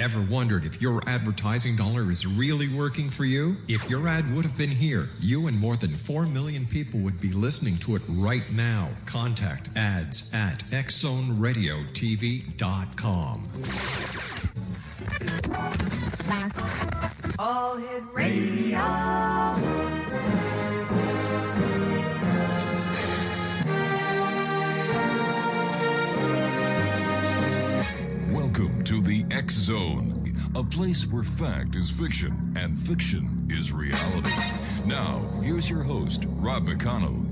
Ever wondered if your advertising dollar is really working for you? If your ad would have been here, you and more than 4 million people would be listening to it right now. Contact ads at xzoneradiotv.com. All Hit Radio. Welcome to the X Zone, a place where fact is fiction and fiction is reality. Now, here's your host, Rob McConnell.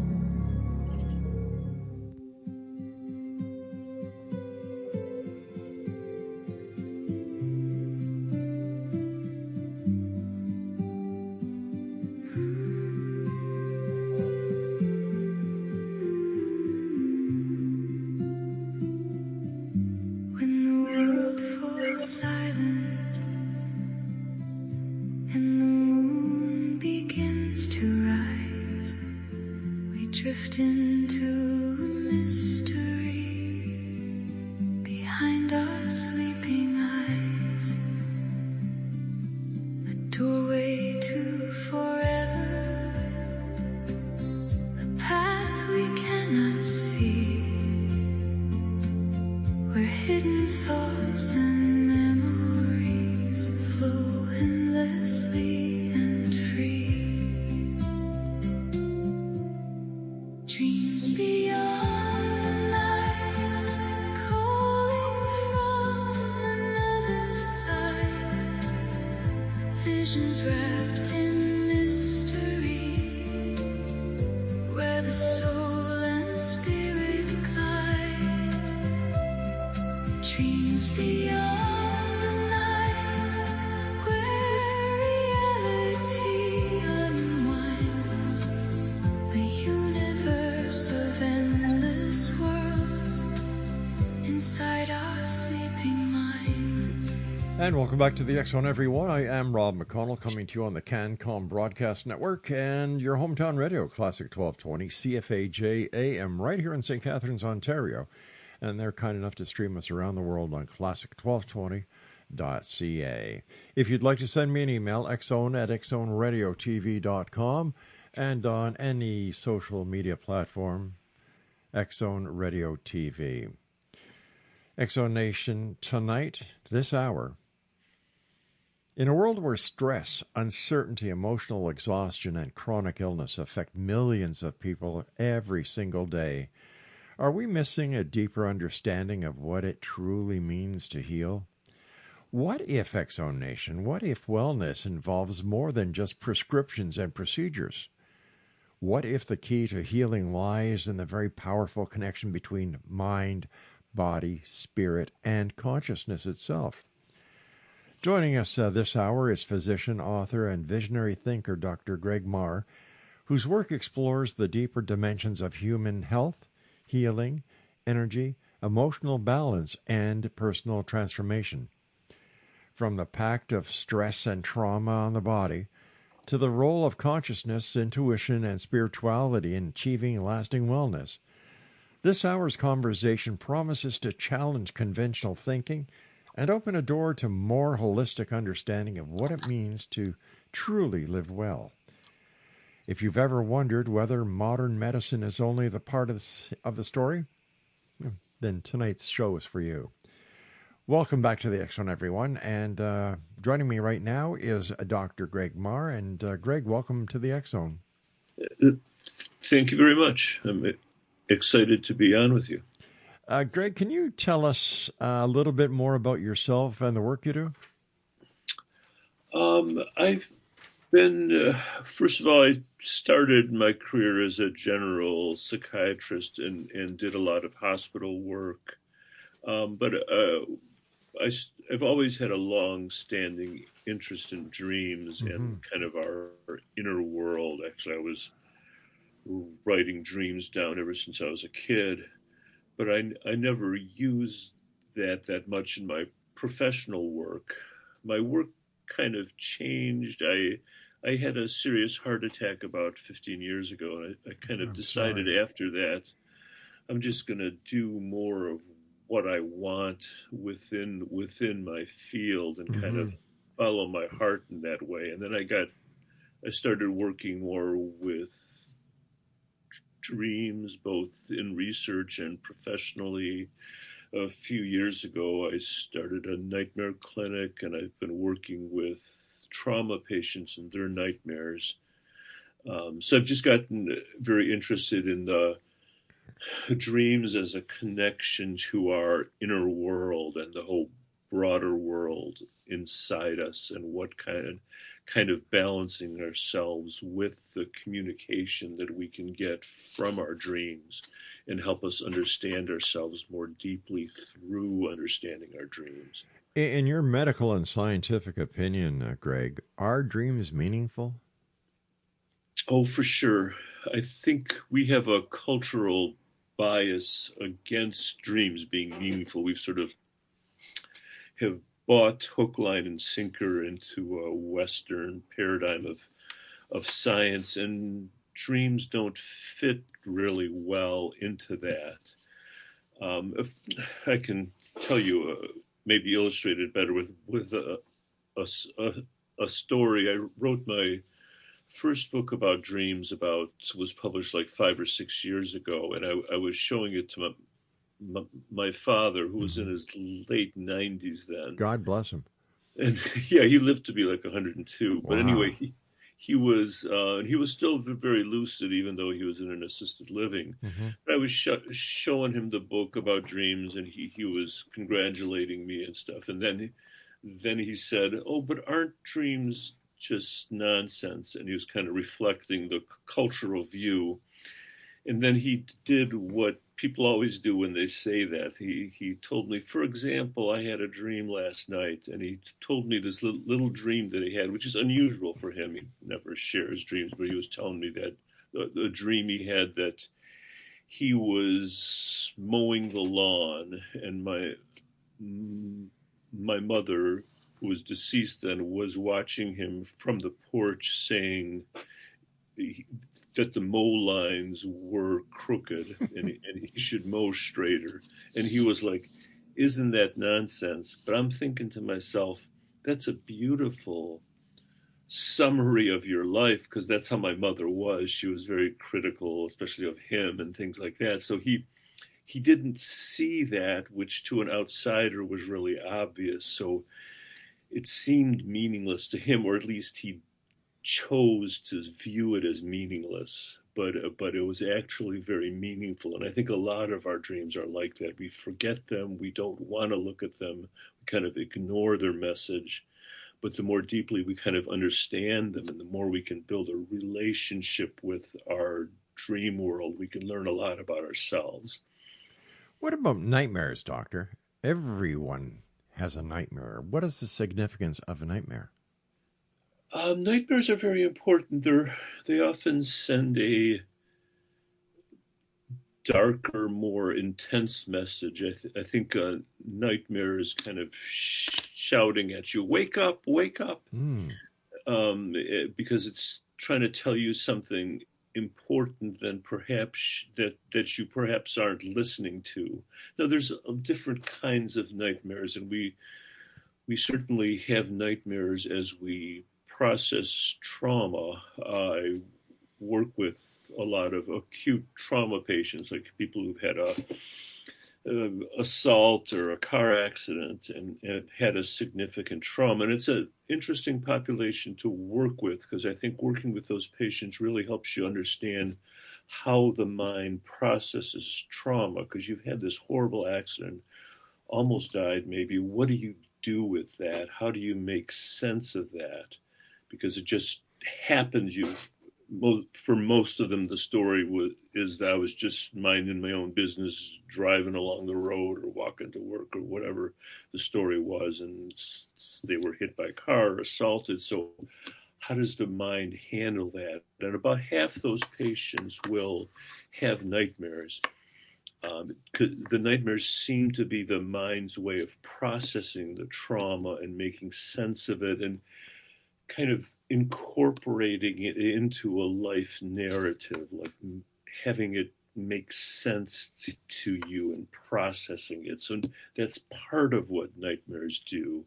And welcome back to the X Zone, everyone. I am Rob McConnell, coming to you on the CanCom Broadcast Network and your hometown radio, Classic 1220, CFAJ AM, right here in St. Catharines, Ontario. And they're kind enough to stream us around the world on classic1220.ca. If you'd like to send me an email, xzone@xzoneradiotv.com, and on any social media platform, X Zone Radio TV. X Zone Nation, tonight, this hour, in a world where stress, uncertainty, emotional exhaustion, and chronic illness affect millions of people every single day, are we missing a deeper understanding of what it truly means to heal? What if, X Zone Nation, what if wellness involves more than just prescriptions and procedures? What if the key to healing lies in the very powerful connection between mind, body, spirit, and consciousness itself? Joining us this hour is physician, author, and visionary thinker Dr. Greg Mahr, whose work explores the deeper dimensions of human health, healing, energy, emotional balance, and personal transformation. From the pact of stress and trauma on the body to the role of consciousness, intuition, and spirituality in achieving lasting wellness, this hour's conversation promises to challenge conventional thinking and open a door to more holistic understanding of what it means to truly live well. If you've ever wondered whether modern medicine is only the part of the story, then tonight's show is for you. Welcome back to the X Zone, everyone. And joining me right now is Dr. Greg Mahr. And Greg, welcome to the X Zone. Thank you very much. I'm excited to be on with you. Greg, can you tell us a little bit more about yourself and the work you do? I've been, first of all, I started my career as a general psychiatrist and did a lot of hospital work. But I've always had a long-standing interest in dreams and kind of our inner world. Actually, I was writing dreams down ever since I was a kid. But I never used that much in my professional work. My work kind of changed. I had a serious heart attack about 15 years ago, and I kind of decided after that I'm just going to do more of what I want within my field and kind of Mm-hmm. follow my heart in that way. And then I started working more with dreams, both in research and professionally. A few years ago, I started a nightmare clinic, and I've been working with trauma patients and their nightmares. So I've just gotten very interested in the dreams as a connection to our inner world and the whole broader world inside us, and what kind of balancing ourselves with the communication that we can get from our dreams and help us understand ourselves more deeply through understanding our dreams. In your medical and scientific opinion, Greg, are dreams meaningful? Oh, for sure. I think we have a cultural bias against dreams being meaningful. We've sort of have bought hook, line, and sinker into a Western paradigm of science, and dreams don't fit really well into that. If I can tell you, maybe illustrate it better with a story. I wrote my first book about dreams was published like 5 or 6 years ago, and I was showing it to my father, who was in his late 90s then. God bless him. And yeah, he lived to be like 102. But Wow. anyway, he was still very lucid, even though he was in an assisted living. Mm-hmm. I was showing him the book about dreams, and he was congratulating me and stuff. And then he said, "Oh, but aren't dreams just nonsense?" And he was kind of reflecting the cultural view. And then he did what people always do when they say that. He told me, for example, I had a dream last night, and he told me this little dream that he had, which is unusual for him. He never shares dreams, but he was telling me that the dream he had, that he was mowing the lawn, and my mother, who was deceased then, was watching him from the porch, saying that the mow lines were crooked, and he should mow straighter. And he was like, "Isn't that nonsense?" But I'm thinking to myself, that's a beautiful summary of your life, because that's how my mother was. She was very critical, especially of him and things like that. So he didn't see that, which to an outsider was really obvious. So it seemed meaningless to him, or at least he chose to view it as meaningless, but it was actually very meaningful. And I think a lot of our dreams are like that. We forget them. We don't want to look at them. We kind of ignore their message. But the more deeply we kind of understand them, and the more we can build a relationship with our dream world, we can learn a lot about ourselves. What about nightmares, Doctor? Everyone has a nightmare. What is the significance of a nightmare? Nightmares are very important. They often send a darker, more intense message. I think a nightmare is kind of shouting at you, wake up, Mm. because it's trying to tell you something important than perhaps that you perhaps aren't listening to. Now, there's different kinds of nightmares, and we certainly have nightmares as we process trauma. I work with a lot of acute trauma patients, like people who've had a assault or a car accident, and had a significant trauma. And it's an interesting population to work with, because I think working with those patients really helps you understand how the mind processes trauma, because you've had this horrible accident, almost died maybe. What do you do with that? How do you make sense of that? Because it just happens. For most of them, the story is that I was just minding my own business, driving along the road or walking to work or whatever the story was, and they were hit by a car or assaulted. So how does the mind handle that? And about half those patients will have nightmares. The nightmares seem to be the mind's way of processing the trauma and making sense of it, and kind of incorporating it into a life narrative, like having it make sense to you and processing it. So that's part of what nightmares do.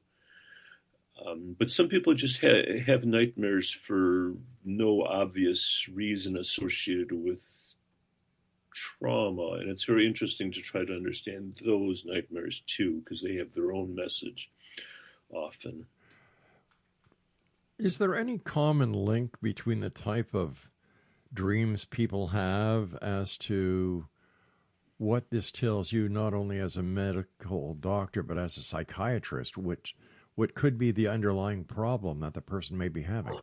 But some people just have nightmares for no obvious reason associated with trauma. And it's very interesting to try to understand those nightmares too, because they have their own message often. Is there any common link between the type of dreams people have as to what this tells you, not only as a medical doctor, but as a psychiatrist, what could be the underlying problem that the person may be having?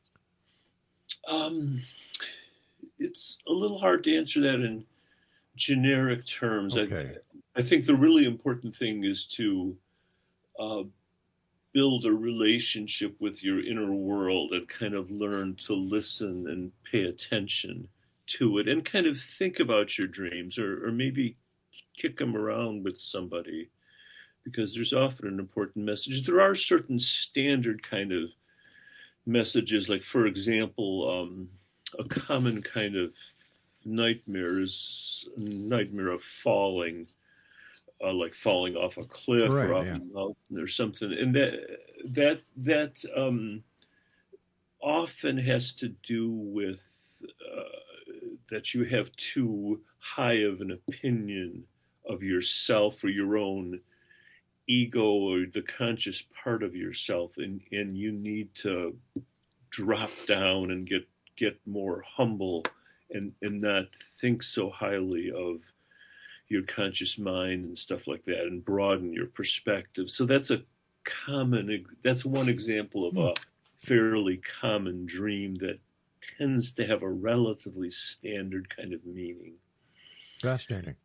It's a little hard to answer that in generic terms. Okay. I think the really important thing is to build a relationship with your inner world and kind of learn to listen and pay attention to it and kind of think about your dreams or maybe kick them around with somebody, because there's often an important message. There are certain standard kind of messages, like, for example, a common kind of nightmare is a nightmare of falling, like falling off a cliff or off a mountain or something. And that often has to do with that you have too high of an opinion of yourself or your own ego or the conscious part of yourself, and you need to drop down and get more humble and not think so highly of your conscious mind and stuff like that, and broaden your perspective. So that's one example of a fairly common dream that tends to have a relatively standard kind of meaning. Fascinating.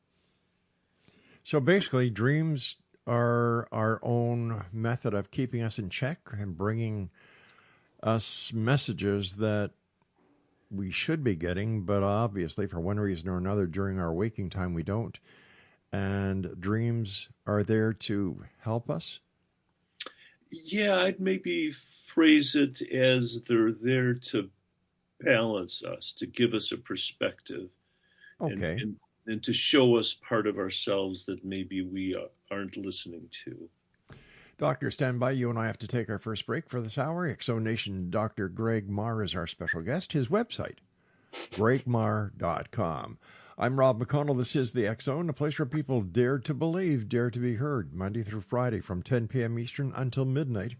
So basically, dreams are our own method of keeping us in check and bringing us messages that we should be getting, but obviously for one reason or another during our waking time we don't. And dreams are there to help us? Yeah, I'd maybe phrase it as they're there to balance us, to give us a perspective. Okay. And to show us part of ourselves that maybe we aren't listening to. Doctor, stand by. You and I have to take our first break for this hour. Exonation Dr. Greg Mahr is our special guest. His website, gregmahr.com. I'm Rob McConnell. This is the X Zone, a place where people dare to believe, dare to be heard, Monday through Friday from 10 p.m. Eastern until midnight,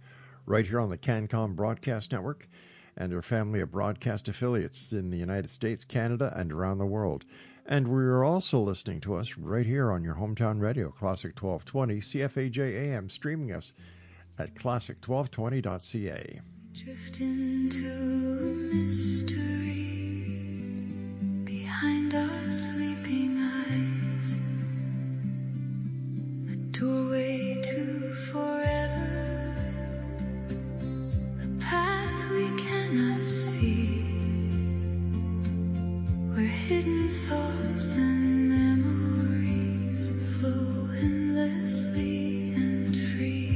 right here on the CanCom Broadcast Network and our family of broadcast affiliates in the United States, Canada, and around the world. And we're also listening to us right here on your hometown radio, Classic 1220, CFAJ AM, streaming us at classic1220.ca. Drift into a mystery behind our sleeping eyes, a doorway to forever, a path we cannot see, where hidden thoughts and memories flow endlessly and free.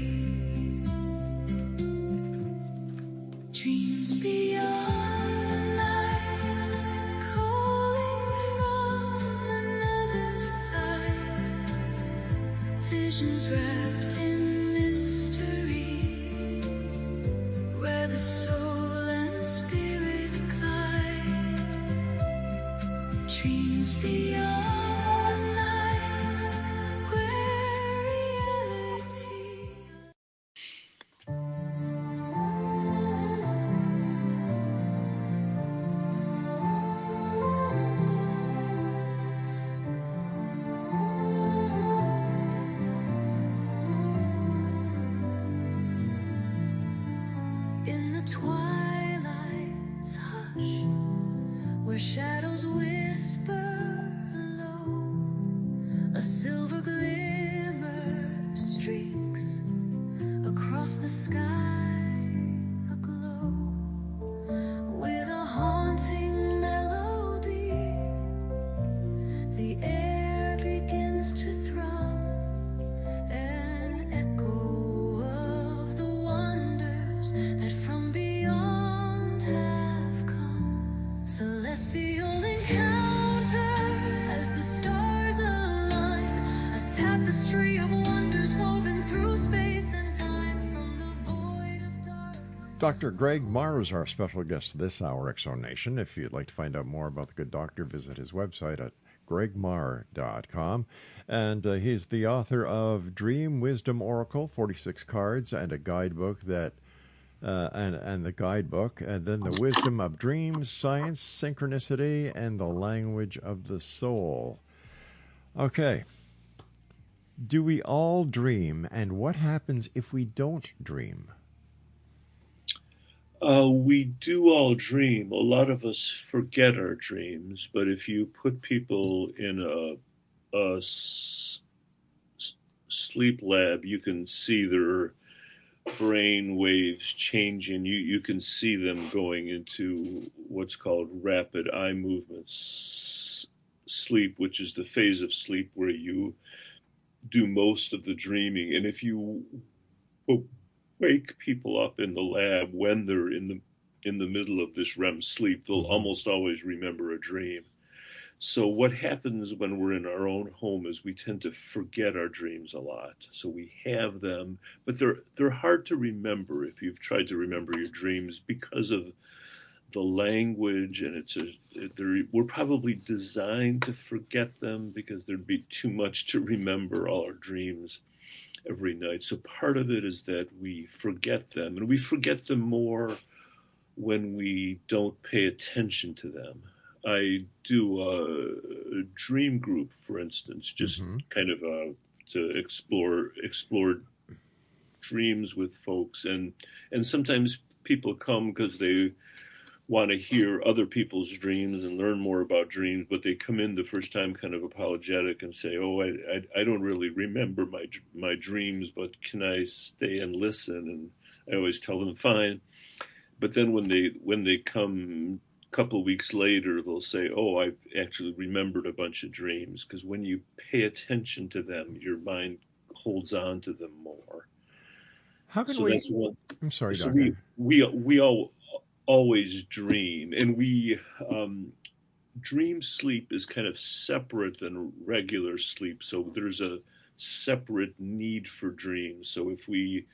Dreams beyond the night, calling from another side, visions wrapped in mystery, where the soul and spirit glide. Dreams beyond the night, where reality. In the twilight's hush, where shadows whisper low, a silver glimmer streaks across the sky, aglow with a haunting melody. The air begins to thrum, an echo of the wonders that from beyond have come. Celestial encounter as the stars Dr. Greg Mahr is our special guest this hour, Exonation. If you'd like to find out more about the good doctor, visit his website at gregmahr.com. And he's the author of Dream Wisdom Oracle, 46 cards, and a guidebook that and the guidebook, and then the wisdom of dreams, science, synchronicity, and the language of the soul. Okay. Do we all dream, and what happens if we don't dream? We do all dream. A lot of us forget our dreams, but if you put people in a sleep lab, you can see their brain waves changing. You can see them going into what's called rapid eye movements sleep, which is the phase of sleep where you do most of the dreaming. And if you wake people up in the lab when they're in the middle of this REM sleep, they'll almost always remember a dream. So what happens when we're in our own home is we tend to forget our dreams a lot. So we have them, but they're hard to remember if you've tried to remember your dreams because of the language, and we're probably designed to forget them because there'd be too much to remember all our dreams every night. So part of it is that we forget them, and we forget them more when we don't pay attention to them. I do a dream group, for instance, just kind of to explore dreams with folks, and sometimes people come because they want to hear other people's dreams and learn more about dreams, but they come in the first time kind of apologetic and say, "Oh, I don't really remember my dreams, but can I stay and listen?" And I always tell them fine. But then when they come a couple of weeks later, they'll say, "Oh, I've actually remembered a bunch of dreams," because when you pay attention to them, your mind holds on to them more. How can So we? that's one. I'm sorry, So Doctor. we all always dream, and we dream sleep is kind of separate than regular sleep. So there's a separate need for dreams. So if we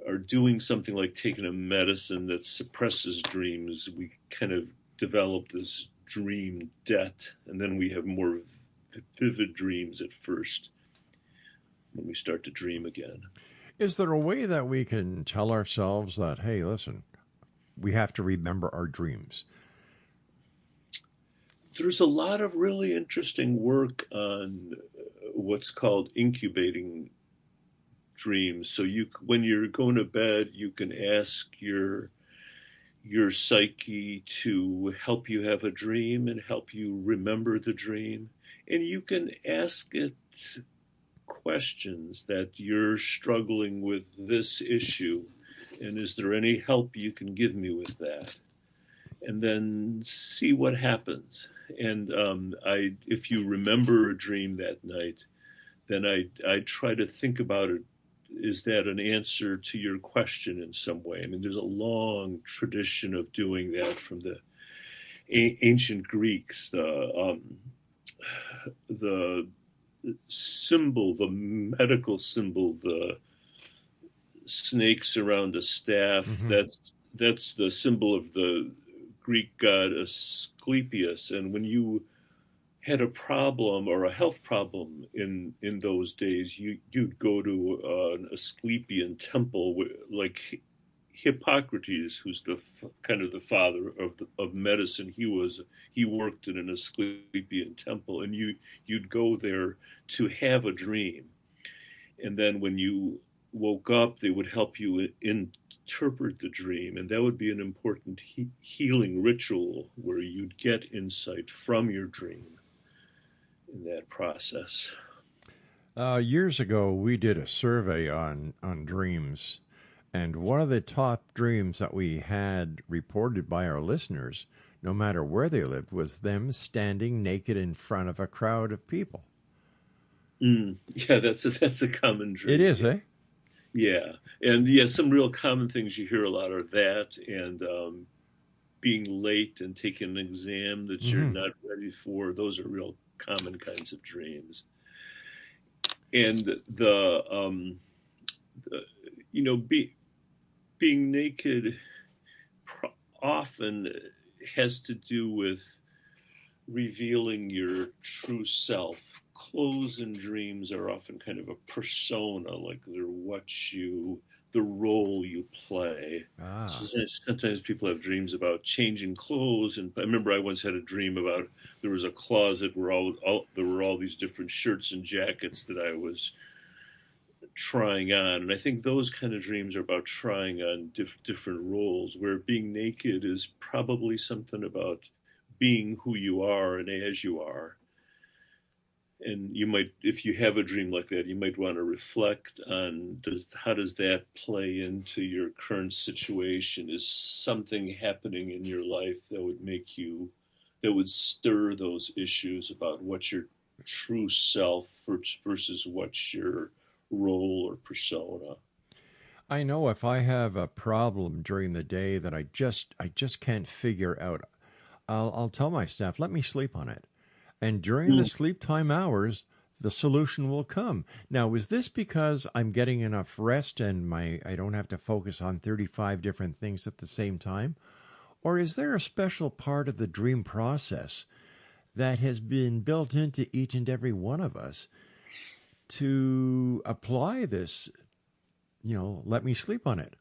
are doing something like taking a medicine that suppresses dreams, we kind of develop this dream debt, and then we have more vivid dreams at first when we start to dream again. Is there a way that we can tell ourselves that, hey, listen, we have to remember our dreams? There's a lot of really interesting work on what's called incubating dreams. So when you're going to bed, you can ask your psyche to help you have a dream and help you remember the dream. And you can ask it questions that you're struggling with this issue, and is there any help you can give me with that? And then see what happens. And if you remember a dream that night, then I try to think about it. Is that an answer to your question in some way? I mean, there's a long tradition of doing that from the ancient Greeks. The symbol, the medical symbol, the snakes around a staff, that's the symbol of the Greek god Asclepius. And when you had a problem or a health problem in those days, you'd go to an Asclepian temple, like Hippocrates, who's the kind of the father of medicine. He worked in an Asclepian temple, and you'd go there to have a dream, and then when you woke up, they would help you interpret the dream, and that would be an important healing ritual where you'd get insight from your dream in that process. Years ago, we did a survey on dreams, and one of the top dreams that we had reported by our listeners, no matter where they lived, was them standing naked in front of a crowd of people. Yeah, that's a common dream. It is, eh? Yeah, and yeah, some real common things you hear a lot are that, and being late and taking an exam that you're not ready for. Those are real common kinds of dreams. And being naked often has to do with revealing your true self. Clothes and dreams are often kind of a persona, like they're the role you play. Ah. Sometimes people have dreams about changing clothes, and I remember I once had a dream about there was a closet where there were all these different shirts and jackets that I was trying on, and I think those kind of dreams are about trying on different roles, where being naked is probably something about being who you are and as you are. And you might, if you have a dream like that, you might want to reflect on how does that play into your current situation? Is something happening in your life that would stir those issues about what's your true self versus what's your role or persona? I know if I have a problem during the day that I just can't figure out, I'll tell my staff, let me sleep on it. And during the sleep time hours, the solution will come. Now, is this because I'm getting enough rest and I don't have to focus on 35 different things at the same time? Or is there a special part of the dream process that has been built into each and every one of us to apply this, let me sleep on it?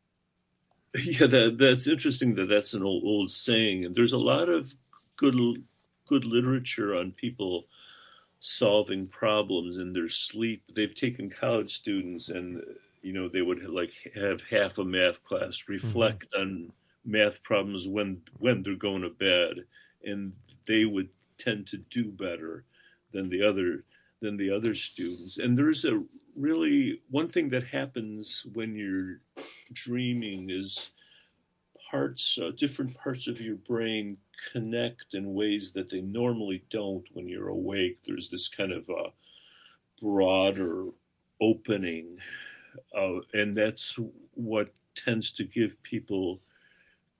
Yeah, that's interesting. That's an old saying, and there's a lot of good literature on people solving problems in their sleep. They've taken college students, and they would have half a math class reflect on math problems when they're going to bed, and they would tend to do better than the other students. And there's a really one thing that happens when you're dreaming is different parts of your brain connect in ways that they normally don't when you're awake. There's this kind of a broader opening, and that's what tends to give people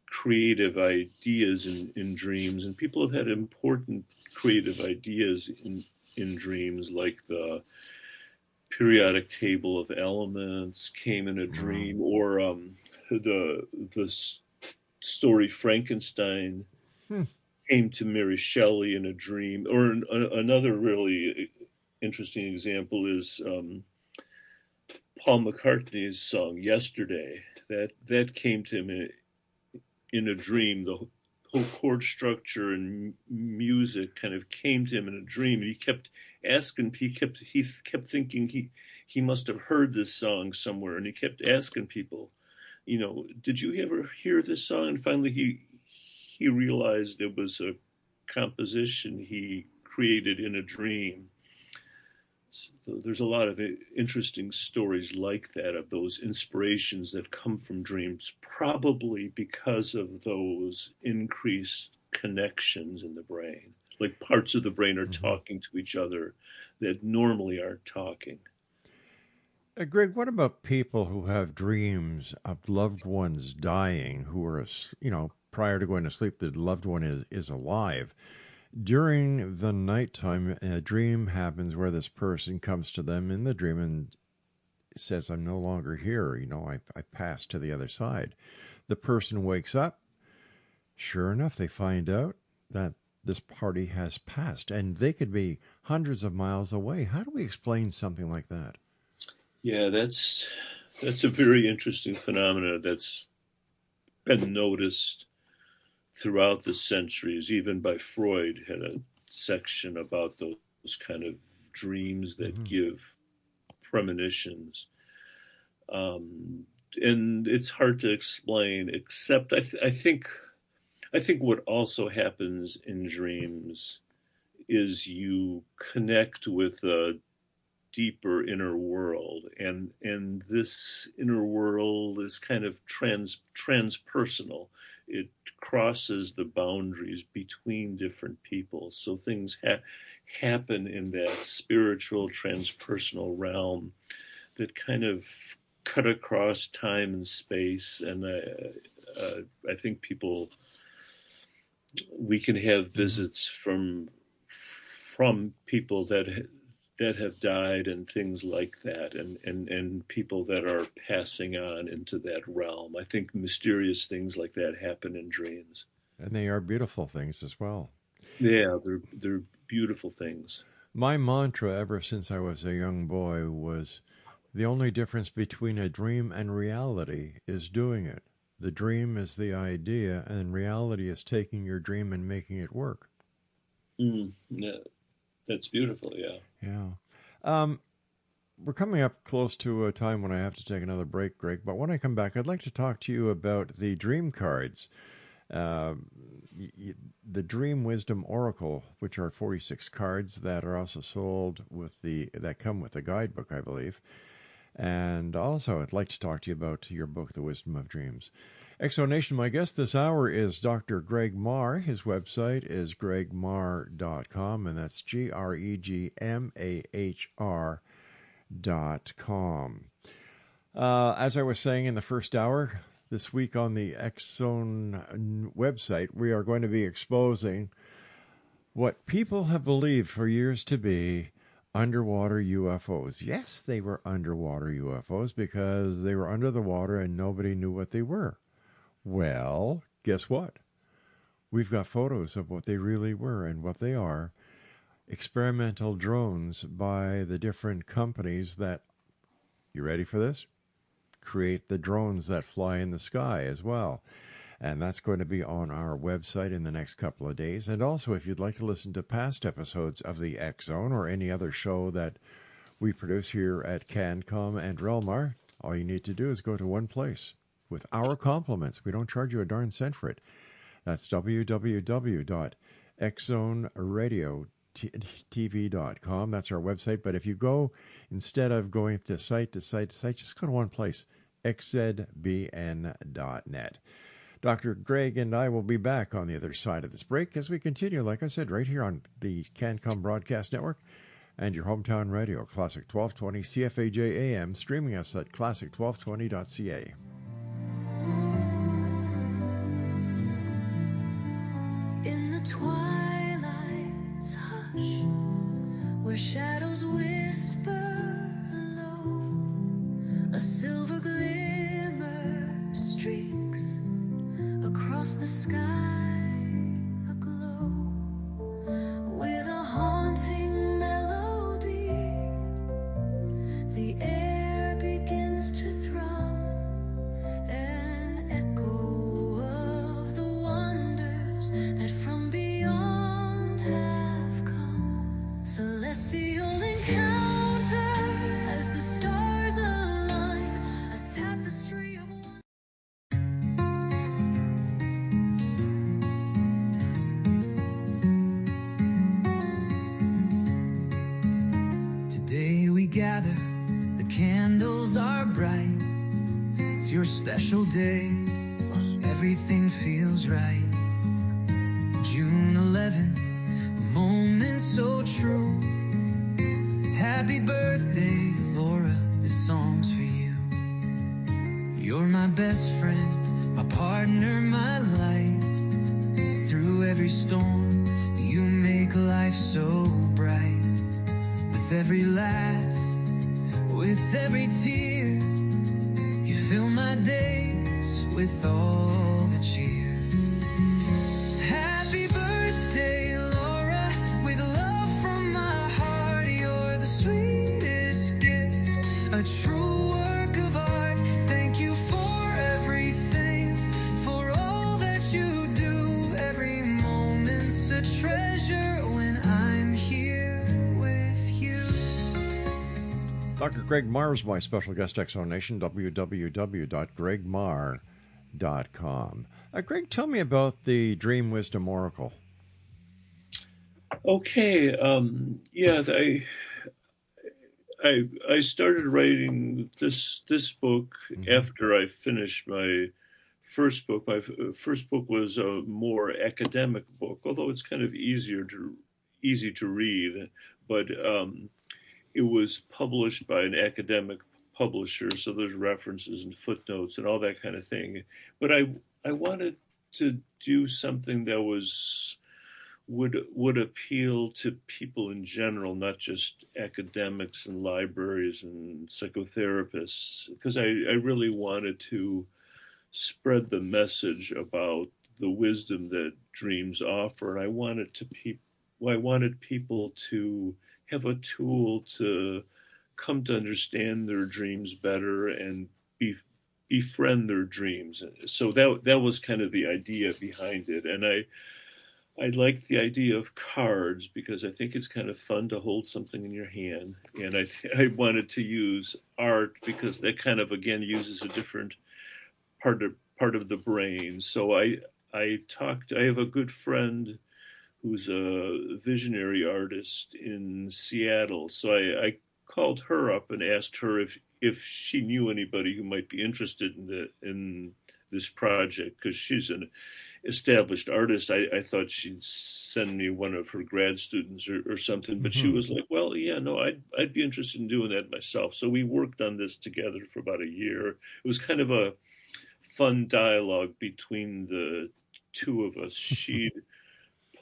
creative ideas in dreams. And people have had important creative ideas in dreams, like the periodic table of elements came in a dream, or the story Frankenstein came to Mary Shelley in a dream. Or another really interesting example is Paul McCartney's song "Yesterday." That came to him in a dream. The whole chord structure and music kind of came to him in a dream, and he kept asking. He kept thinking he must have heard this song somewhere, and he kept asking people, did you ever hear this song? And finally he realized it was a composition he created in a dream. So there's a lot of interesting stories like that, of those inspirations that come from dreams, probably because of those increased connections in the brain. Like parts of the brain are talking to each other that normally aren't talking. Greg, what about people who have dreams of loved ones dying, who are, prior to going to sleep, the loved one is alive? During the nighttime, a dream happens where this person comes to them in the dream and says, I'm no longer here. I passed to the other side. The person wakes up. Sure enough, they find out that this party has passed, and they could be hundreds of miles away. How do we explain something like that? Yeah, that's a very interesting phenomena that's been noticed throughout the centuries. Even by Freud had a section about those kind of dreams that give premonitions. And it's hard to explain, except I think what also happens in dreams is you connect with a deeper inner world, and this inner world is kind of transpersonal. It crosses the boundaries between different people. So things happen in that spiritual transpersonal realm that kind of cut across time and space. And I think we can have visits from people that that have died and things like that, and people that are passing on into that realm. I think mysterious things like that happen in dreams. And they are beautiful things as well. Yeah, they're beautiful things. My mantra ever since I was a young boy was the only difference between a dream and reality is doing it. The dream is the idea, and reality is taking your dream and making it work. Yeah, that's beautiful, yeah. Yeah. We're coming up close to a time when I have to take another break, Greg. But when I come back, I'd like to talk to you about the dream cards. The Dream Wisdom Oracle, which are 46 cards that are also sold that come with the guidebook, I believe. And also, I'd like to talk to you about your book, The Wisdom of Dreams. Exonation, my guest this hour is Dr. Greg Mahr. His website is gregmahr.com, and that's GregMahr.com. As I was saying in the first hour, this week on the Exxon website, we are going to be exposing what people have believed for years to be underwater UFOs. Yes, they were underwater UFOs because they were under the water and nobody knew what they were. Well, guess what? We've got photos of what they really were and what they are. Experimental drones by the different companies that, you ready for this? Create the drones that fly in the sky as well. And that's going to be on our website in the next couple of days. And also, if you'd like to listen to past episodes of the X Zone or any other show that we produce here at CanCom and Relmar, all you need to do is go to one place with our compliments. We don't charge you a darn cent for it. That's www.xzoneradiotv.com. That's our website. But if you go, instead of going to site to site to site, just go to one place, xzbn.net. Dr. Greg and I will be back on the other side of this break as we continue, like I said, right here on the CanCom Broadcast Network and your hometown radio, Classic 1220 CFAJ AM, streaming us at classic1220.ca. In the twilight's hush, where shadows whisper low, a silver glimmer streaks across the sky, aglow with a haunting melody. The air begins to thrum, an echo of the wonders that from beyond have come. Celestial encounter as the stars align, a tapestry of wonder. Today we gather, the candles are bright. It's your special day, everything feels right. June 11th, a moment so true. Happy birthday, Laura, this song's for you. You're my best friend, my partner, my light. Through every storm, you make life so bright. With every laugh, with every tear, you fill my days with all the cheer. Happy birthday, Laura, with love from my heart. You're the sweetest gift, a true work of art. Thank you for everything, for all that you do. Every moment's a treasure when I'm here with you. Dr. Greg Mahr is my special guest, Exonation, www.gregmahr.com. Greg, tell me about the Dream Wisdom Oracle. Okay, yeah, I started writing this book after I finished my first book. My first book was a more academic book, although it's kind of easy to read, but it was published by an academic publisher, so there's references and footnotes and all that kind of thing. But I wanted to do something that was would appeal to people in general, not just academics and libraries and psychotherapists, because I really wanted to spread the message about the wisdom that dreams offer. And I wanted people to have a tool to come to understand their dreams better and befriend their dreams. So that was kind of the idea behind it. And I like the idea of cards because I think it's kind of fun to hold something in your hand. And I wanted to use art because that kind of, again, uses a different part of the brain. So I have a good friend who's a visionary artist in Seattle. So I called her up and asked her if she knew anybody who might be interested in this project, because she's an established artist. I thought she'd send me one of her grad students or something, but she was like, well, yeah, no, I'd be interested in doing that myself. So we worked on this together for about a year. It was kind of a fun dialogue between the two of us. She'd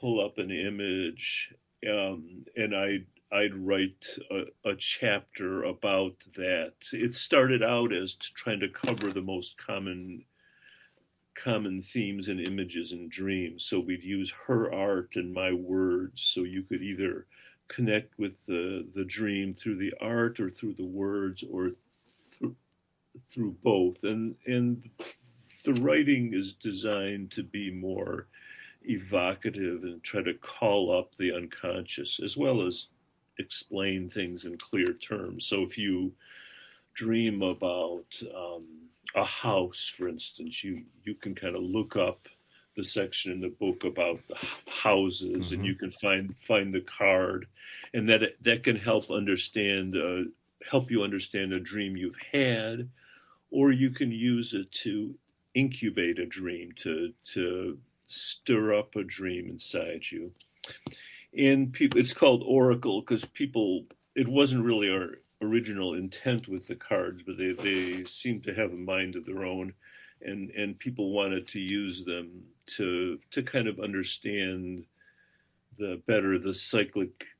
pull up an image, and I'd write a chapter about that. It started out as trying to cover the most common themes and images in dreams. So we'd use her art and my words, so you could either connect with the dream through the art or through the words or through both. And the writing is designed to be more evocative and try to call up the unconscious, as well as explain things in clear terms. So if you dream about a house, for instance, you can kind of look up the section in the book about the houses, and you can find the card, and that can help you understand a dream you've had, or you can use it to incubate a dream, to stir up a dream inside you. And it's called Oracle because it wasn't really our original intent with the cards, but they seem to have a mind of their own, and people wanted to use them to kind of understand the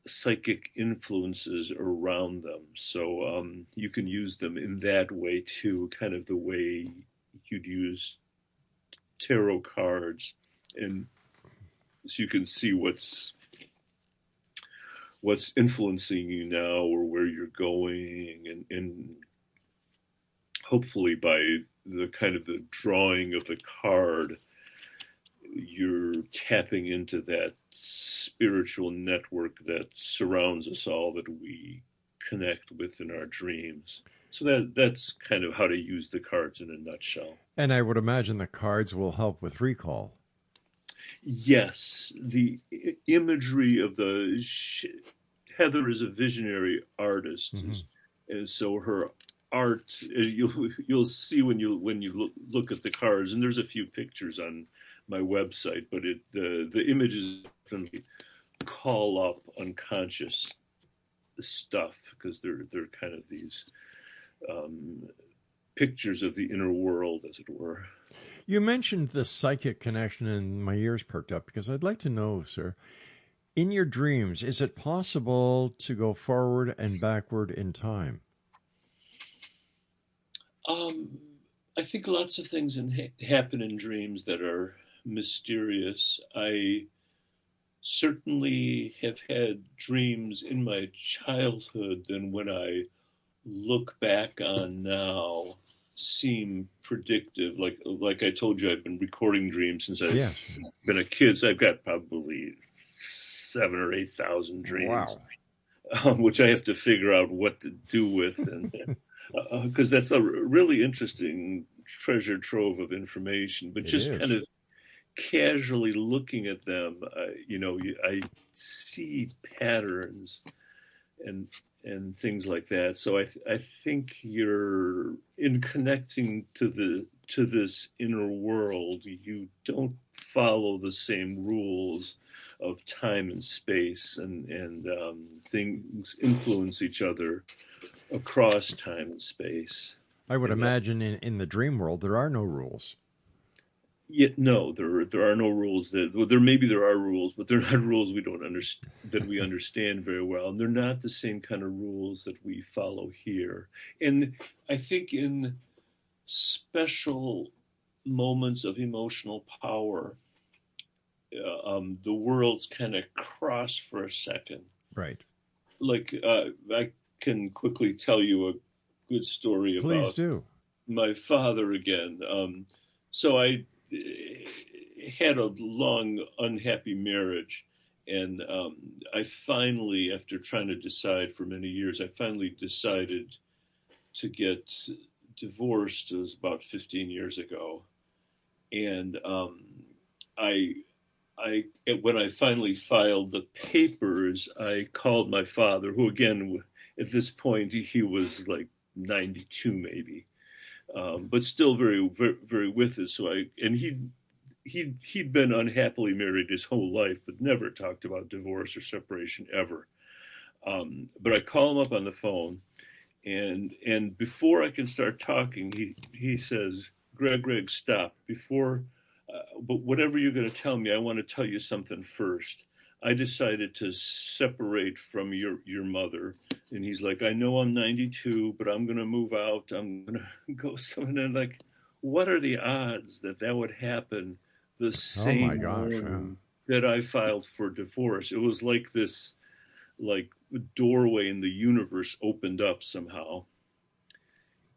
psychic influences around them. So you can use them in that way too, kind of the way you'd use tarot cards, and so you can see what's influencing you now or where you're going, and hopefully by the kind of the drawing of the card, you're tapping into that spiritual network that surrounds us all, that we connect with in our dreams. So that's kind of how to use the cards in a nutshell. And I would imagine the cards will help with recall. Yes, the imagery of Heather is a visionary artist, and so her art, you'll see when you look at the cards, and there's a few pictures on my website, but the images definitely call up unconscious stuff because they're kind of these pictures of the inner world, as it were. You mentioned the psychic connection, and my ears perked up because I'd like to know, sir, in your dreams, is it possible to go forward and backward in time? I think lots of things happen in dreams that are mysterious. I certainly have had dreams in my childhood that when I look back on now seem predictive. Like I told you, I've been recording dreams since I've been a kid. So I've got probably 7,000 or 8,000 dreams. Wow. Which I have to figure out what to do with, and because that's a really interesting treasure trove of information. But just kind of casually looking at them, I see patterns and things like that. So I think you're in connecting to this inner world. You don't follow the same rules of time and space, and things influence each other across time and space. I would imagine in the dream world there are no rules. Yet no, there are no rules. Well, there are rules, but they're not rules we don't understand that we understand very well, and they're not the same kind of rules that we follow here. And I think in special moments of emotional power, the worlds kind of cross for a second. Right. Like I can quickly tell you a good story Please about do. my father again. So I had a long, unhappy marriage. And I finally, after trying to decide for many years, I finally decided to get divorced. It was about 15 years ago. And I, when I finally filed the papers, I called my father, who again, at this point, he was like 92 maybe. But still very, very, very with us. So he'd been unhappily married his whole life, but never talked about divorce or separation ever. But I call him up on the phone, and before I can start talking, he says, Greg, stop. But whatever you're going to tell me, I want to tell you something first. I decided to separate from your mother. And he's like, I know I'm 92, but I'm going to move out. I'm going to go somewhere. And like, what are the odds that would happen the Oh my same gosh. Yeah. morning that I filed for divorce? It was like this, like doorway in the universe opened up somehow.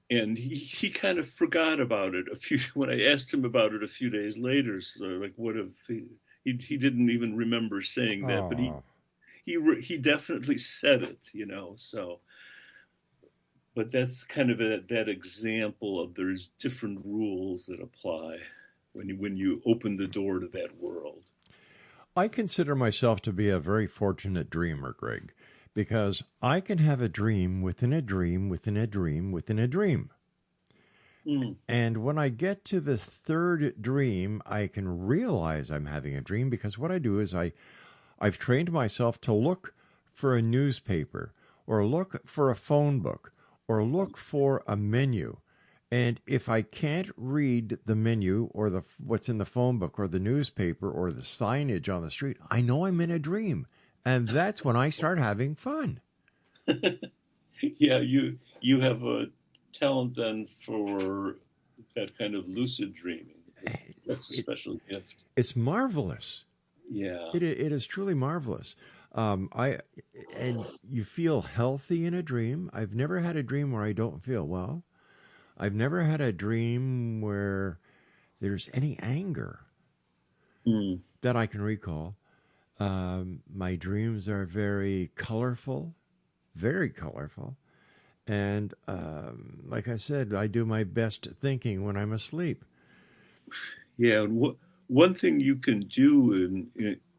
And he kind of forgot about it when I asked him about it a few days later. So like, what if he didn't even remember saying that, but Oh. he definitely said it, So, but that's kind of that example of there's different rules that apply when you open the door to that world. I consider myself to be a very fortunate dreamer, Greg, because I can have a dream within a dream within a dream within a dream. Mm. And when I get to the third dream, I can realize I'm having a dream because what I do is I've trained myself to look for a newspaper or look for a phone book or look for a menu. And if I can't read the menu or what's in the phone book or the newspaper or the signage on the street, I know I'm in a dream. And that's when I start having fun. Yeah, you have a talent then for that kind of lucid dreaming. That's a special gift. It's marvelous. Yeah. It is truly marvelous. And you feel healthy in a dream. I've never had a dream where I don't feel well. I've never had a dream where there's any anger that I can recall. My dreams are very colorful. And like I said, I do my best thinking when I'm asleep. Yeah, and one thing you can do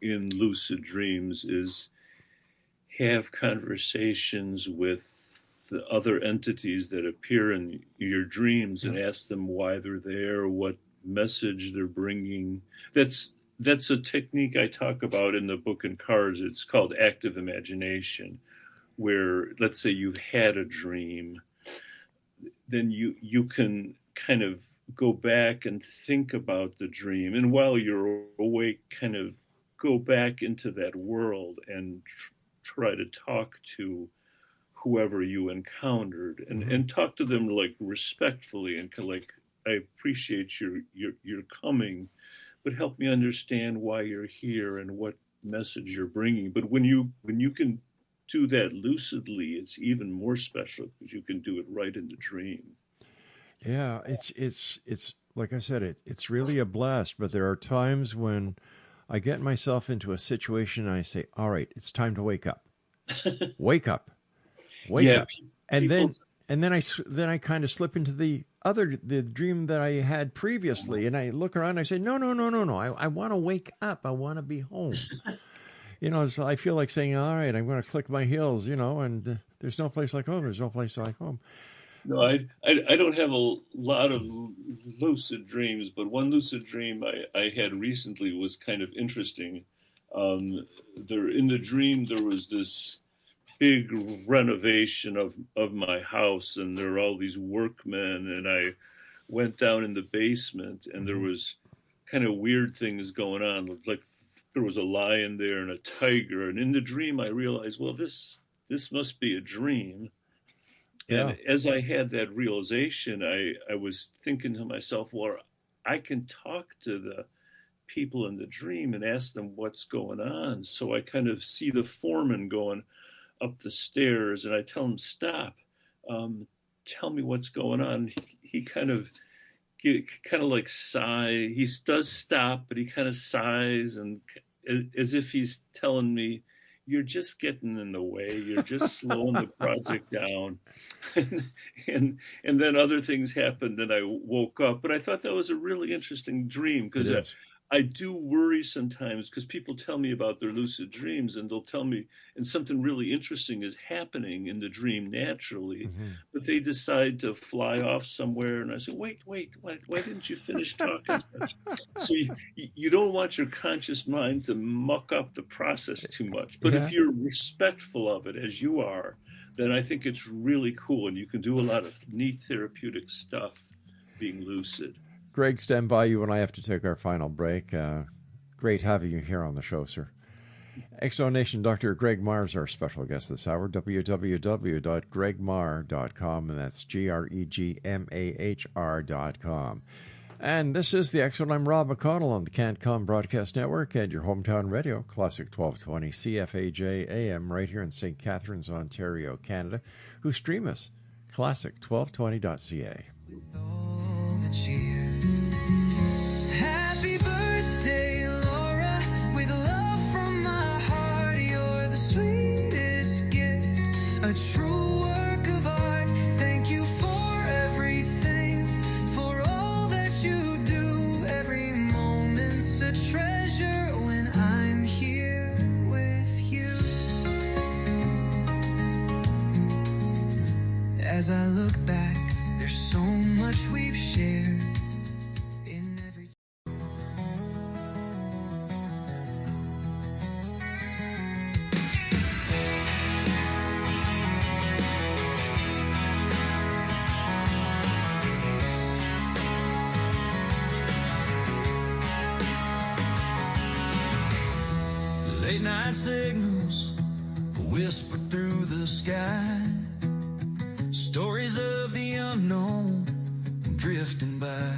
in lucid dreams is have conversations with the other entities that appear in your dreams and ask them why they're there, what message they're bringing. That's a technique I talk about in the book in Cards. It's called active imagination, where let's say you've had a dream, then you can kind of go back and think about the dream, and while you're awake, kind of go back into that world and try to talk to whoever you encountered, and talk to them like respectfully and kind of like, I appreciate your coming, but help me understand why you're here and what message you're bringing. But when you can do that lucidly, it's even more special because you can do it right in the dream. Yeah, it's like I said, it's really a blast. But there are times when I get myself into a situation and I say, "All right, it's time to wake up, wake up, wake up," and then I kind of slip into the dream that I had previously, and I look around and I say, "No, I want to wake up. I want to be home." So I feel like saying, all right, I'm going to click my heels, and there's no place like home. There's no place like home. No, I don't have a lot of lucid dreams, but one lucid dream I had recently was kind of interesting. In the dream, there was this big renovation of my house, and there were all these workmen, and I went down in the basement, and there was kind of weird things going on, like there was a lion there and a tiger. And in the dream, I realized, well, this must be a dream. Yeah. And as I had that realization, I was thinking to myself, well, I can talk to the people in the dream and ask them what's going on. So I kind of see the foreman going up the stairs, and I tell him, stop, tell me what's going on. He kind of like sigh. He does stop, but he kind of sighs, and as if he's telling me, you're just getting in the way. You're just slowing the project down. And then other things happened, and I woke up. But I thought that was a really interesting dream, It because is. I do worry sometimes, because people tell me about their lucid dreams, and they'll tell me, and something really interesting is happening in the dream naturally, Mm-hmm. but they decide to fly off somewhere, and I say, wait, why didn't you finish talking? So you don't want your conscious mind to muck up the process too much. But Yeah. if you're respectful of it, as you are, then I think it's really cool, and you can do a lot of neat therapeutic stuff being lucid. Greg, stand by. You and I have to take our final break. Great having you here on the show, sir. Exonation, Dr. Greg Mahr is our special guest this hour. www.gregmahr.com, and that's GREGMAHR.com. And this is the Exxon. I'm Rob McConnell on the CanCom Broadcast Network and your hometown radio, Classic 1220 CFAJ AM, right here in St. Catharines, Ontario, Canada, who stream us, classic1220.ca. With all the cheer. Happy birthday, Laura. With love from my heart, you're the sweetest gift, a true work of art. Thank you for everything, for all that you do. Every moment's a treasure when I'm here with you. As I look back, there's so much we've shared in every. Late night signals whisper through the sky. Stories of the unknown drifting by.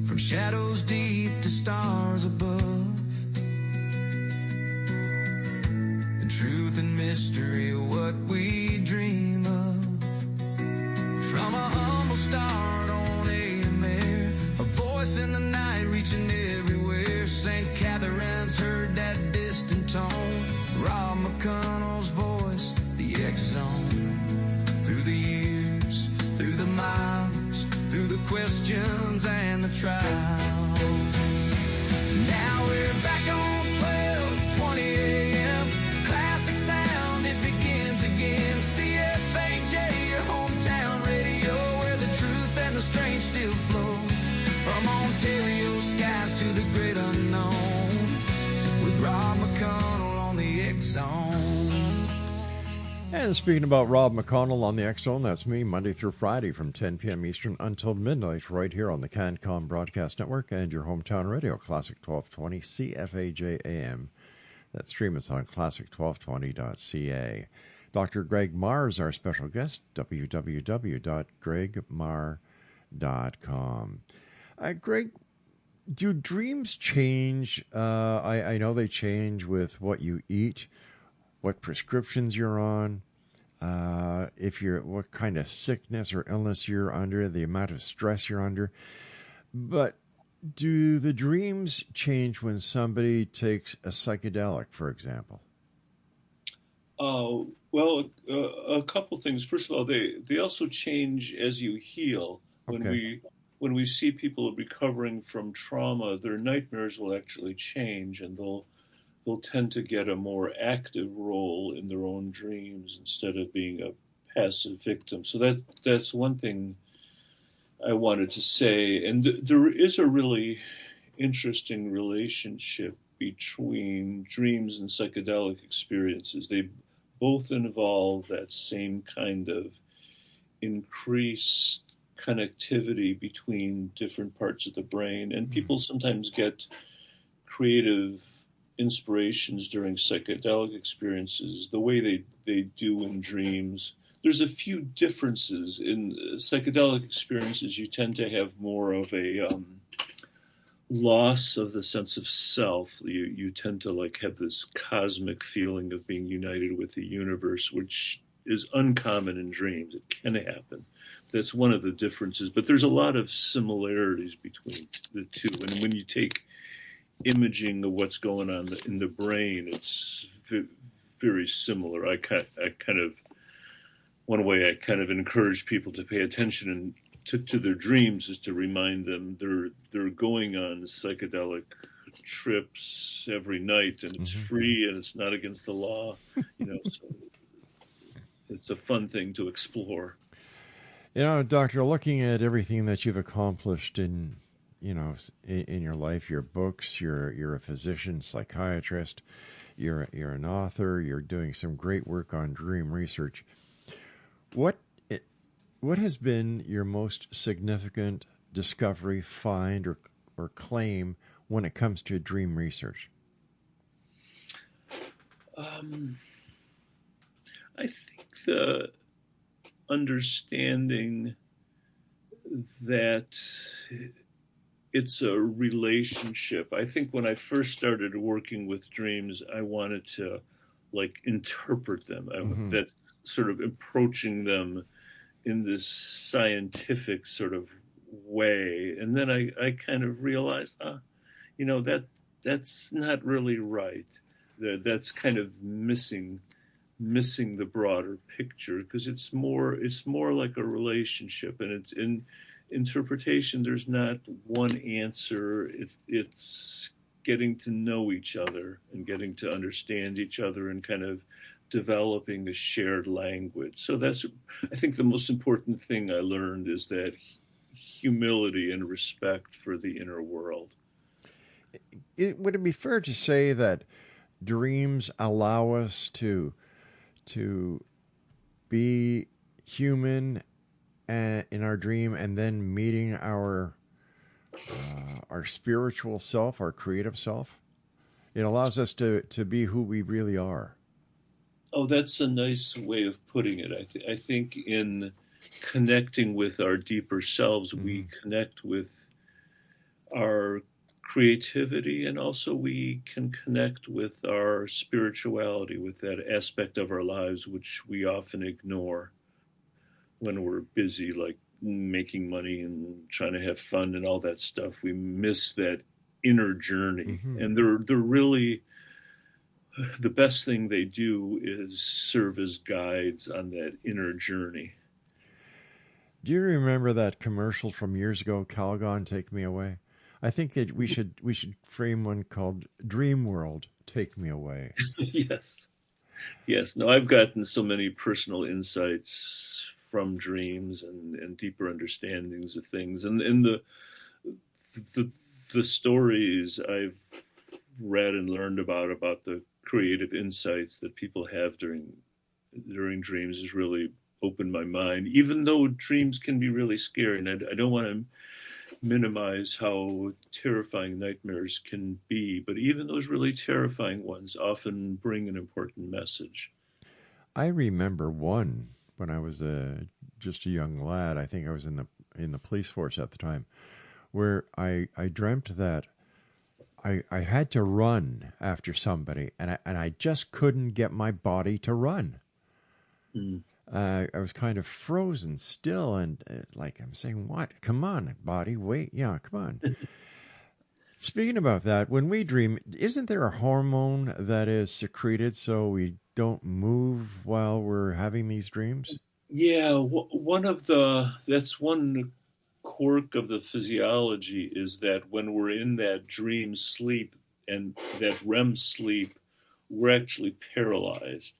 From shadows deep to stars above. The truth and mystery, what we dream of. From a humble start on AM air, a voice in the night reaching everywhere. St. Catherine's heard that distant tone. Rob McConnell's voice, the X-Zone. Through the years, through the miles, through the questions and the trials. Now we're back on 12:20 AM. Classic sound, it begins again. CFAJ, your hometown radio, where the truth and the strange still flow. From Ontario skies to the great unknown, with Rob McConnell on the X-Zone. And speaking about Rob McConnell on the X-Zone, that's me, Monday through Friday from 10 p.m. Eastern until midnight, right here on the CanCom Broadcast Network and your hometown radio, Classic 1220 CFAJ AM. That stream is on classic1220.ca. Dr. Greg Mahr is our special guest, www.gregmahr.com. Greg, do dreams change? I know they change with what you eat, what prescriptions you're on, what kind of sickness or illness you're under, the amount of stress you're under. But do the dreams change when somebody takes a psychedelic, for example? Well, a couple things. First of all, they also change as you heal. Okay. When we see people recovering from trauma, their nightmares will actually change, and they'll tend to get a more active role in their own dreams instead of being a passive victim. So that's one thing I wanted to say. And there is a really interesting relationship between dreams and psychedelic experiences. They both involve that same kind of increased connectivity between different parts of the brain. And people sometimes get creative inspirations during psychedelic experiences the way they do in dreams. There's a few differences. In psychedelic experiences, you tend to have more of a loss of the sense of self. You tend to like have this cosmic feeling of being united with the universe, which is uncommon in dreams. It can happen. That's one of the differences, but there's a lot of similarities between the two. And when you take imaging of what's going on in the brain, it's very similar. I kind of, one way I kind of encourage people to pay attention to their dreams is to remind them they're going on psychedelic trips every night, and it's free and it's not against the law, so it's a fun thing to explore. Doctor, looking at everything that you've accomplished in your life, your books, you're a physician, psychiatrist, you're an author, you're doing some great work on dream research. What has been your most significant discovery, find, or claim when it comes to dream research? I think the understanding that it's a relationship. I think when I first started working with dreams, I wanted to interpret them. That sort of approaching them in this scientific sort of way. And then I kind of realized, that's not really right. That's kind of missing the broader picture, because it's more like a relationship, and it's in interpretation. There's not one answer. It's getting to know each other and getting to understand each other and kind of developing a shared language. So that's, I think, the most important thing I learned is that humility and respect for the inner world. Would it be fair to say that dreams allow us to be human in our dream, and then meeting our spiritual self, our creative self? It allows us to be who we really are. Oh, that's a nice way of putting it. I think in connecting with our deeper selves, we connect with our creativity, and also we can connect with our spirituality, with that aspect of our lives which we often ignore when we're busy, like making money and trying to have fun and all that stuff. We miss that inner journey. And they're really, the best thing they do is serve as guides on that inner journey. Do you remember that commercial from years ago, Calgon, Take Me Away? I think that we should frame one called Dream World, Take Me Away. Yes. No, I've gotten so many personal insights from dreams and deeper understandings of things, and the stories I've read and learned about the creative insights that people have during dreams has really opened my mind, even though dreams can be really scary. And I don't want to minimize how terrifying nightmares can be, but even those really terrifying ones often bring an important message. I remember one when I was just a young lad. I think I was in the police force at the time, where I dreamt that I had to run after somebody, and I just couldn't get my body to run. I was kind of frozen still, and I'm saying, what? Come on, body, wait. Yeah, come on. Speaking about that, when we dream, isn't there a hormone that is secreted so we don't move while we're having these dreams? Yeah, that's one quirk of the physiology, is that when we're in that dream sleep and that REM sleep, we're actually paralyzed.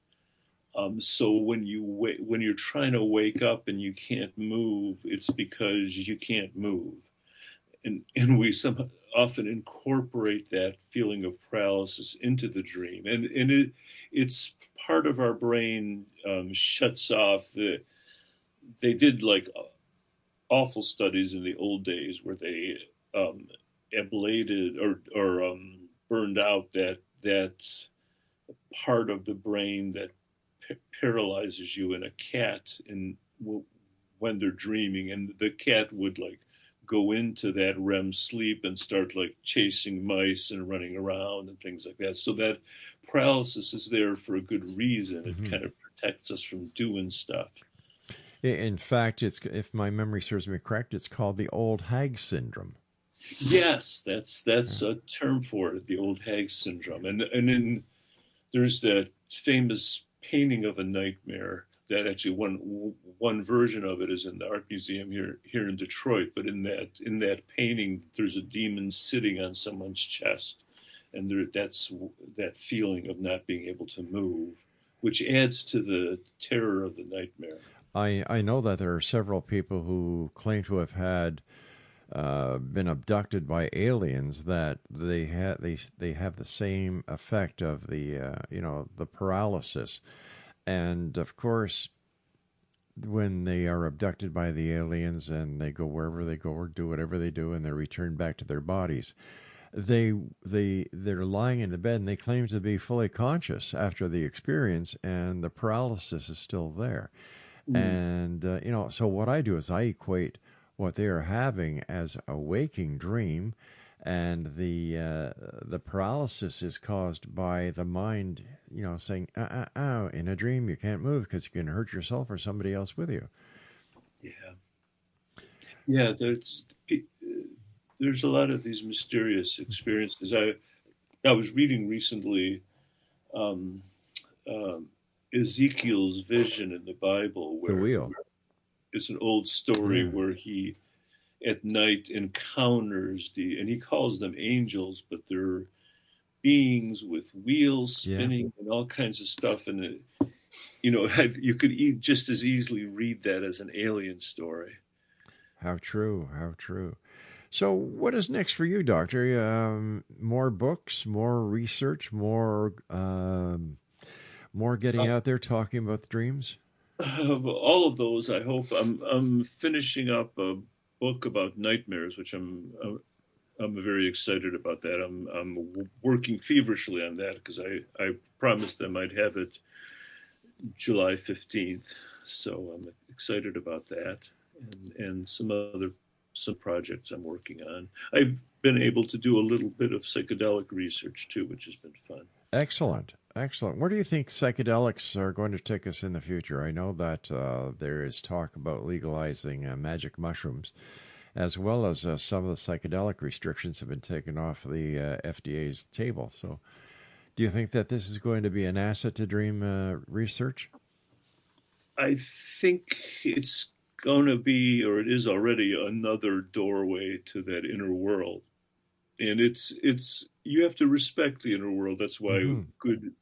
So when you're trying to wake up and you can't move, it's because you can't move, and we often incorporate that feeling of paralysis into the dream, and it's part of our brain shuts off they did awful studies in the old days where they ablated or burned out that part of the brain that paralyzes you in a cat when they're dreaming, and the cat would like go into that REM sleep and start like chasing mice and running around and things like that. So that paralysis is there for a good reason. It kind of protects us from doing stuff. In fact, if my memory serves me correct, it's called the old hag syndrome. Yes, that's a term for it, the old hag syndrome. And then there's that famous painting of a nightmare that actually one version of it is in the art museum here in Detroit. But in that painting, there's a demon sitting on someone's chest, and that's that feeling of not being able to move, which adds to the terror of the nightmare. I know that there are several people who claim to have had been abducted by aliens, that they have the same effect of the paralysis, and of course, when they are abducted by the aliens and they go wherever they go or do whatever they do and they return back to their bodies, they're lying in the bed and they claim to be fully conscious after the experience, and the paralysis is still there. And so what I do is I equate what they are having as a waking dream, and the paralysis is caused by the mind, saying, in a dream you can't move because you can hurt yourself or somebody else with you. Yeah. There's a lot of these mysterious experiences. I was reading recently Ezekiel's vision in the Bible, where the wheel. It's an old story where he at night encounters and he calls them angels, but they're beings with wheels spinning and all kinds of stuff. And you could just as easily read that as an alien story. How true! How true! So, what is next for you, Doctor? More books, more research, more getting out there talking about dreams. All of those, I hope. I'm finishing up a book about nightmares, which I'm very excited about that. I'm working feverishly on that because I promised them I'd have it July 15th. So I'm excited about that, and some projects I'm working on. I've been able to do a little bit of psychedelic research too, which has been fun. Excellent. Where do you think psychedelics are going to take us in the future? I know that there is talk about legalizing magic mushrooms, as well as some of the psychedelic restrictions have been taken off the FDA's table. So do you think that this is going to be an asset to dream research? I think it's going to be, or it is already, another doorway to that inner world. And you have to respect the inner world. That's why good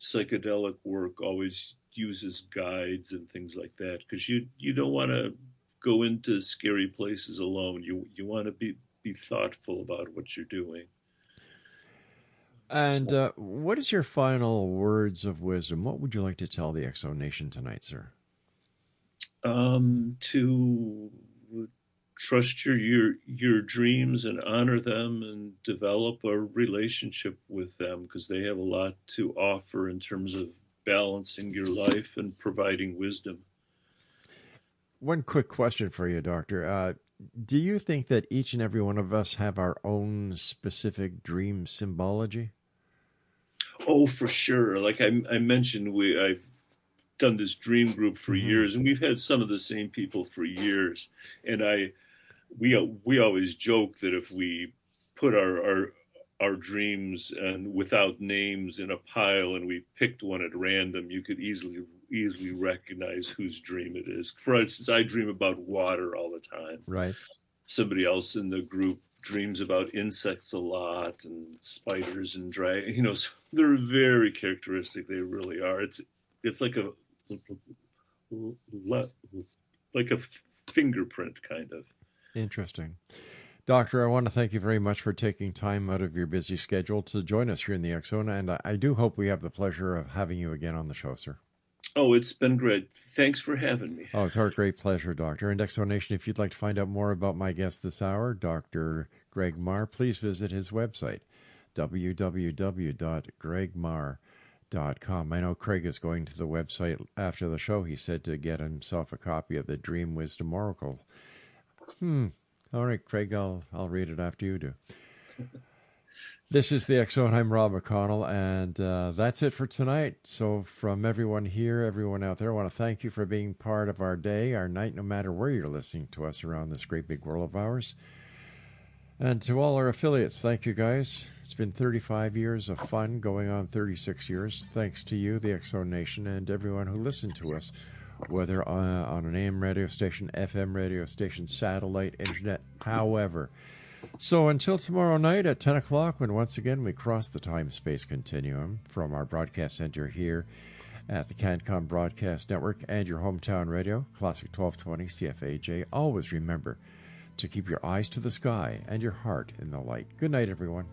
psychedelic work always uses guides and things like that, because you don't want to go into scary places alone. You want to be thoughtful about what you're doing. And what is your final words of wisdom? What would you like to tell the X Zone Nation tonight, sir? To trust your dreams and honor them and develop a relationship with them, because they have a lot to offer in terms of balancing your life and providing wisdom. One quick question for you, Doctor. Do you think that each and every one of us have our own specific dream symbology? Oh, for sure. Like I mentioned, I've done this dream group for years, and we've had some of the same people for years. And we always joke that if we put our dreams and without names in a pile and we picked one at random, you could easily recognize whose dream it is. For instance, I dream about water all the time. Right. Somebody else in the group dreams about insects a lot and spiders and dragons. So they're very characteristic. They really are. It's like a fingerprint, kind of. Interesting. Doctor, I want to thank you very much for taking time out of your busy schedule to join us here in the X Zone, and I do hope we have the pleasure of having you again on the show, sir. Oh, it's been great. Thanks for having me. Oh, it's our great pleasure, Doctor. And Exonation, if you'd like to find out more about my guest this hour, Dr. Greg Mahr, please visit his website, www.gregmahr.com. I know Craig is going to the website after the show, he said, to get himself a copy of the Dream Wisdom Oracle. All right, Craig, I'll read it after you do. This is the X Zone. I'm Rob McConnell, and that's it for tonight. So from everyone here, everyone out there, I want to thank you for being part of our day, our night, no matter where you're listening to us around this great big world of ours. And to all our affiliates, thank you guys. It's been 35 years of fun, going on 36 years. Thanks to you, the X Zone Nation, and everyone who listened to us, whether on an AM radio station, FM radio station, satellite, internet, however. So until tomorrow night at 10 o'clock, when once again we cross the time-space continuum from our broadcast center here at the CanCom Broadcast Network and your hometown radio, Classic 1220 CFAJ, always remember to keep your eyes to the sky and your heart in the light. Good night, everyone.